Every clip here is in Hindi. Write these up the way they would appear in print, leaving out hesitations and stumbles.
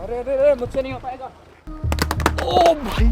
अरे अरे अरे मुझसे नहीं हो पाएगा। ओ भाई,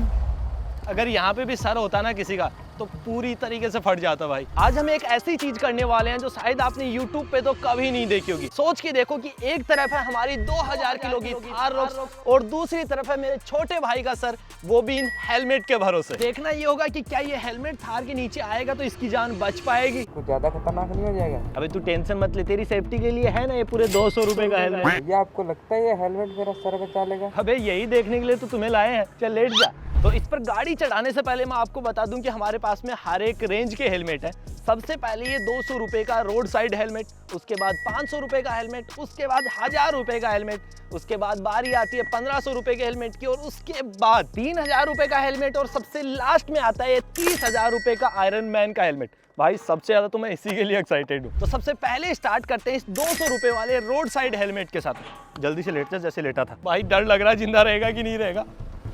अगर यहाँ पे भी सर होता ना किसी का तो पूरी तरीके से फट जाता भाई। आज हम एक ऐसी चीज करने वाले हैं जो शायद आपने YouTube पे तो कभी नहीं देखी होगी। सोच के देखो कि एक तरफ है हमारी 2000 किलो की थार रोक्स और दूसरी तरफ है मेरे छोटे भाई का सर, वो भी इन हेलमेट के भरोसे। देखना ये होगा कि क्या ये हेलमेट थार के नीचे आएगा तो इसकी जान बच पाएगी। कुछ ज्यादा खतरनाक नहीं हो जाएगा? अबे तू टेंशन मत ले, तेरी सेफ्टी के लिए है ना ये पूरे 200 रुपए का हेलमेट। भैया आपको लगता है ये हेलमेट मेरा सर बचा लेगा? अबे यही देखने के लिए तो तुम्हें लाए हैं, चल लेट जा। तो इस पर गाड़ी चढ़ाने से पहले मैं आपको बता दूं कि हमारे पास में हर एक रेंज के हेलमेट है। सबसे पहले ये 200 रुपए का रोड साइड हेलमेट, उसके बाद 500 रुपए का हेलमेट, उसके बाद 1000 रुपए का हेलमेट, उसके बाद बारी आती है 1500 रुपए के हेलमेट की और उसके बाद 3000 रुपए का हेलमेट और सबसे लास्ट में आता है 30,000 रुपए का आयरन मैन का हेलमेट। भाई सबसे ज्यादा तो मैं इसी के लिए एक्साइटेड हूँ। तो सबसे पहले स्टार्ट करते हैं इस 200 रुपए वाले रोड साइड हेलमेट के साथ। जल्दी से लेट जा जैसे लेटा था। भाई डर लग रहा है जिंदा रहेगा कि नहीं रहेगा।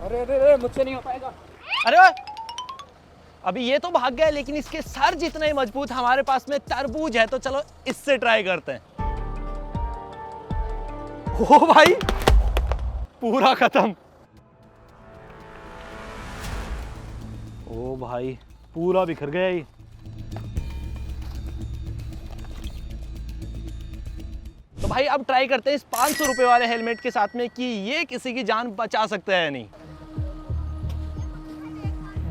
अरे अरे अरे मुझसे नहीं हो पाएगा। अरे ओए, अभी ये तो भाग गया लेकिन इसके सर जितने ही मजबूत हमारे पास में तरबूज है, तो चलो इससे ट्राई करते हैं। ओ भाई पूरा खत्म। ओ भाई पूरा बिखर गया ये। तो भाई अब ट्राई करते हैं इस 500 रुपए वाले हेलमेट के साथ में कि ये किसी की जान बचा सकता है या नहीं।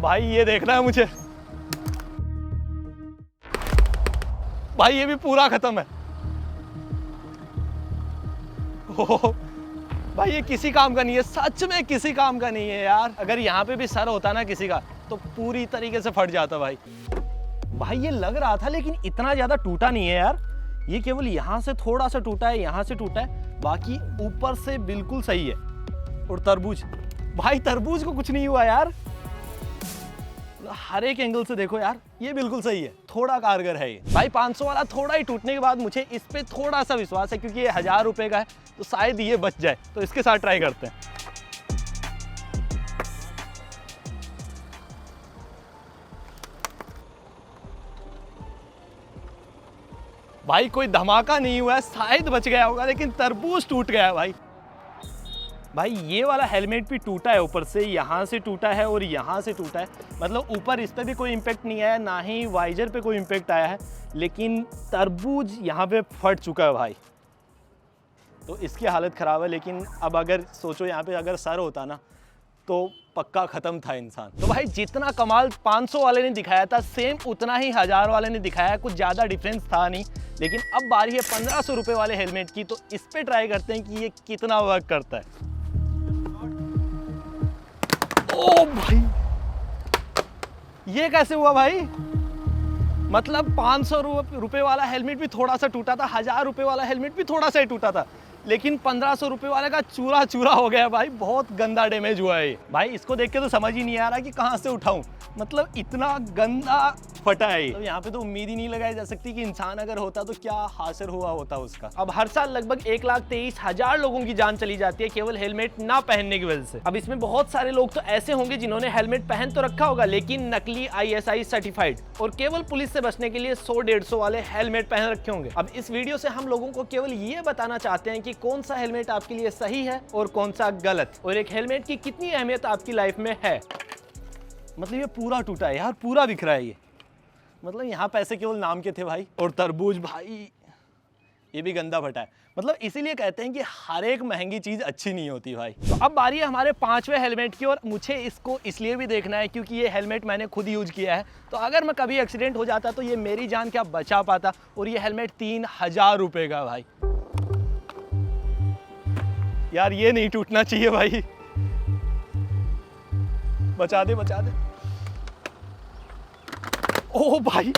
भाई ये देखना है मुझे। भाई ये भी पूरा खत्म है। ओह, भाई ये किसी काम का नहीं है, सच में किसी काम का नहीं है यार। अगर यहाँ पे भी सर होता ना किसी का तो पूरी तरीके से फट जाता भाई। भाई ये लग रहा था लेकिन इतना ज्यादा टूटा नहीं है यार। ये केवल यहाँ से थोड़ा सा टूटा है, यहाँ से टूटा है, बाकी ऊपर से बिल्कुल सही है। और तरबूज, भाई तरबूज को कुछ नहीं हुआ यार। हर एक एंगल से देखो यार, ये बिल्कुल सही है, थोड़ा कारगर है ये। भाई 500 वाला थोड़ा ही टूटने के बाद मुझे इस पे थोड़ा सा विश्वास है, क्योंकि ये 1000 रुपए का है तो शायद ये बच जाए। तो इसके साथ ट्राई करते हैं। भाई कोई धमाका नहीं हुआ है, शायद बच गया होगा, लेकिन तरबूज टूट गया भाई। भाई ये वाला हेलमेट भी टूटा है, ऊपर से यहाँ से टूटा है और यहाँ से टूटा है। मतलब ऊपर इस पर भी कोई इम्पैक्ट नहीं आया, ना ही वाइजर पे कोई इम्पैक्ट आया है, लेकिन तरबूज यहाँ पे फट चुका है भाई। तो इसकी हालत ख़राब है। लेकिन अब अगर सोचो यहाँ पे अगर सर होता ना तो पक्का ख़त्म था इंसान। तो भाई जितना कमाल 500 वाले ने दिखाया था, सेम उतना ही 1000 वाले ने दिखाया है। कुछ ज़्यादा डिफरेंस था नहीं। लेकिन अब बारी है 1500 रुपये वाले हेलमेट की, तो इस पर ट्राई करते हैं कि ये कितना वर्क करता है। ओ भाई ये कैसे हुआ भाई? मतलब 500 रुपये वाला हेलमेट भी थोड़ा सा टूटा था, 1000 रुपये वाला हेलमेट भी थोड़ा सा ही टूटा था, लेकिन 1500 रुपये वाले का चूरा चूरा हो गया भाई। बहुत गंदा डैमेज हुआ है भाई। इसको देख के तो समझ ही नहीं आ रहा कि कहाँ से उठाऊं। मतलब इतना गंदा फटा है। तो यहाँ पे तो उम्मीद ही नहीं लगाई जा सकती कि इंसान अगर होता तो क्या हासिल हुआ होता उसका। अब हर साल लगभग 1,23,000 लोगों की जान चली जाती है केवल हेलमेट ना पहनने की वजह से। अब इसमें बहुत सारे लोग तो ऐसे होंगे जिन्होंने हेलमेट पहन तो रखा होगा, लेकिन नकली ISI सर्टिफाइड और केवल पुलिस से बचने के लिए 100-150 वाले हेलमेट पहन रखे होंगे। अब इस वीडियो से हम लोगों को केवल ये बताना चाहते हैं कि कौन सा हेलमेट आपके लिए सही है और कौन सा गलत, और एक हेलमेट की कितनी अहमियत आपकी लाइफ में है। मतलब ये पूरा टूटा है यार, पूरा बिख रहा है ये। मतलब यहाँ पैसे केवल नाम के थे भाई। और तरबूज भाई ये भी गंदा फटा है। मतलब इसीलिए कहते हैं कि हर एक महंगी चीज़ अच्छी नहीं होती भाई। तो अब बारी है हमारे 5वें हेलमेट की, और मुझे इसको इसलिए भी देखना है क्योंकि ये हेलमेट मैंने खुद यूज किया है। तो अगर मैं कभी एक्सीडेंट हो जाता तो ये मेरी जान क्या बचा पाता। और ये हेलमेट 3000 रुपये का भाई। यार ये नहीं टूटना चाहिए भाई। बचा दे बचा दे। ओह भाई,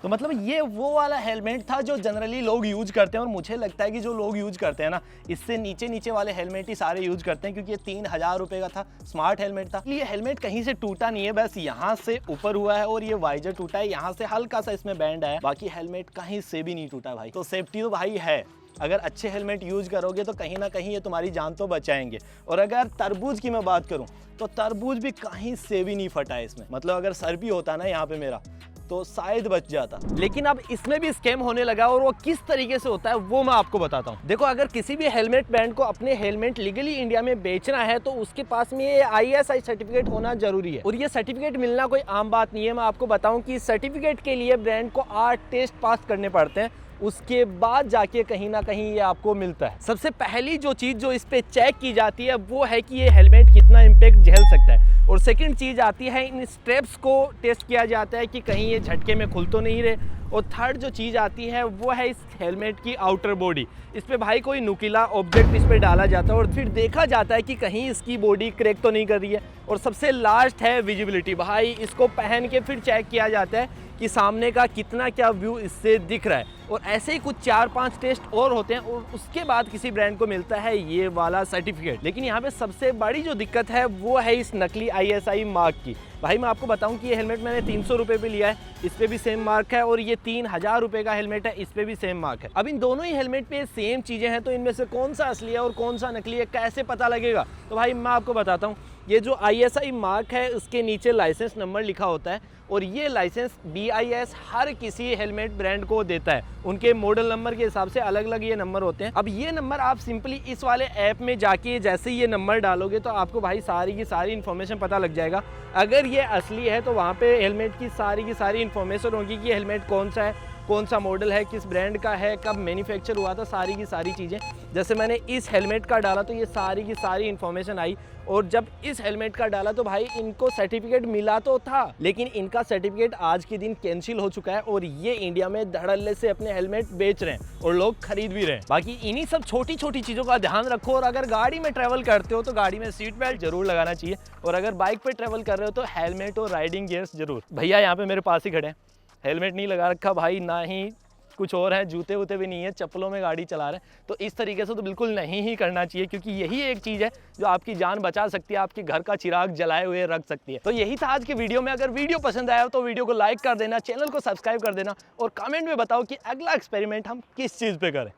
तो मतलब ये वो वाला हेलमेट था जो जनरली लोग यूज करते हैं। और मुझे लगता है कि जो लोग यूज करते हैं ना, इससे नीचे नीचे वाले हेलमेट ही सारे यूज करते हैं, क्योंकि ये 3000 रुपये का था, स्मार्ट हेलमेट था। ये हेलमेट कहीं से टूटा नहीं है, बस यहाँ से ऊपर हुआ है और ये वाइजर टूटा है, यहाँ से हल्का सा इसमें बैंड है, बाकी हेलमेट कहीं से भी नहीं टूटा भाई। तो सेफ्टी तो भाई है। अगर अच्छे हेलमेट यूज करोगे तो कहीं ना कहीं ये तुम्हारी जान तो बचाएंगे। और अगर तरबूज की मैं बात करूं तो तरबूज भी कहीं से भी नहीं फटा है इसमें। मतलब अगर सर भी होता ना यहाँ पे मेरा, तो शायद बच जाता। लेकिन अब इसमें भी स्कैम होने लगा और वो किस तरीके से होता है वो मैं आपको बताता हूँ। देखो, अगर किसी भी हेलमेट ब्रांड को अपने हेलमेट लीगली इंडिया में बेचना है तो उसके पास में ये ISI सर्टिफिकेट होना जरूरी है। और ये सर्टिफिकेट मिलना कोई आम बात नहीं है। मैं आपको बताऊं कि सर्टिफिकेट के लिए ब्रांड को 8 टेस्ट पास करने पड़ते हैं, उसके बाद जाके कहीं ना कहीं ये आपको मिलता है। सबसे पहली जो चीज़ जो इस पे चेक की जाती है वो है कि ये हेलमेट कितना इम्पैक्ट झेल सकता है। और सेकंड चीज़ आती है, इन स्ट्रेप्स को टेस्ट किया जाता है कि कहीं ये झटके में खुल तो नहीं रहे। और थर्ड जो चीज़ आती है वो है इस हेलमेट की आउटर बॉडी। इस पे भाई कोई नुकीला ऑब्जेक्ट इस पे डाला जाता है और फिर देखा जाता है कि कहीं इसकी बॉडी क्रैक तो नहीं कर रही है। और सबसे लास्ट है विजिबिलिटी। भाई इसको पहन के फिर चेक किया जाता है कि सामने का कितना क्या व्यू इससे दिख रहा है। और ऐसे ही कुछ 4-5 टेस्ट और होते हैं और उसके बाद किसी ब्रांड को मिलता है ये वाला सर्टिफिकेट। लेकिन यहाँ पे सबसे बड़ी जो दिक्कत है वो है इस नकली ISI मार्क की। भाई मैं आपको बताऊं कि ये हेलमेट मैंने 300 रुपये पे लिया है, इस पे भी सेम मार्क है। और ये 3000 रुपये का हेलमेट है, इस पे भी सेम मार्क है। अब इन दोनों ही हेलमेट पे सेम चीज़ें हैं, तो इनमें से कौन सा असली है और कौन सा नकली है कैसे पता लगेगा? तो भाई मैं आपको बताता हूँ। ये जो ISI मार्क है उसके नीचे लाइसेंस नंबर लिखा होता है और ये लाइसेंस BIS हर किसी हेलमेट ब्रांड को देता है। उनके मॉडल नंबर के हिसाब से अलग अलग ये नंबर होते हैं। अब ये नंबर आप सिंपली इस वाले ऐप में जाके जैसे ही ये नंबर डालोगे तो आपको भाई सारी की सारी इन्फॉर्मेशन पता लग जाएगा। अगर ये असली है तो वहाँ पे हेलमेट की सारी इन्फॉर्मेशन होगी कि हेलमेट कौन सा है, कौन सा मॉडल है, किस ब्रांड का है, कब मैन्युफैक्चर हुआ था, सारी की सारी चीज़ें। जैसे मैंने इस हेलमेट का डाला तो ये सारी की सारी इन्फॉर्मेशन आई। और जब इस हेलमेट का डाला तो भाई इनको सर्टिफिकेट मिला तो था, लेकिन इनका सर्टिफिकेट आज के दिन कैंसिल हो चुका है और ये इंडिया में धड़ल्ले से अपने हेलमेट बेच रहे हैं और लोग खरीद भी रहे हैं। बाकी इन्हीं सब छोटी छोटी चीज़ों का ध्यान रखो। और अगर गाड़ी में ट्रैवल करते हो तो गाड़ी में सीट बेल्ट जरूर लगाना चाहिए। और अगर बाइक पे ट्रैवल कर रहे हो तो हेलमेट और राइडिंग गियर्स जरूर। भैया यहाँ पे मेरे पास ही खड़े हैं, हेलमेट नहीं लगा रखा भाई, ना ही कुछ और है, जूते वूते भी नहीं है, चप्पलों में गाड़ी चला रहे हैं। तो इस तरीके से तो बिल्कुल नहीं ही करना चाहिए, क्योंकि यही एक चीज़ है जो आपकी जान बचा सकती है, आपके घर का चिराग जलाए हुए रख सकती है। तो यही था आज के वीडियो में। अगर वीडियो पसंद आया तो वीडियो को लाइक कर देना, चैनल को सब्सक्राइब कर देना और कमेंट में बताओ कि अगला एक्सपेरिमेंट हम किस चीज़ पे करें।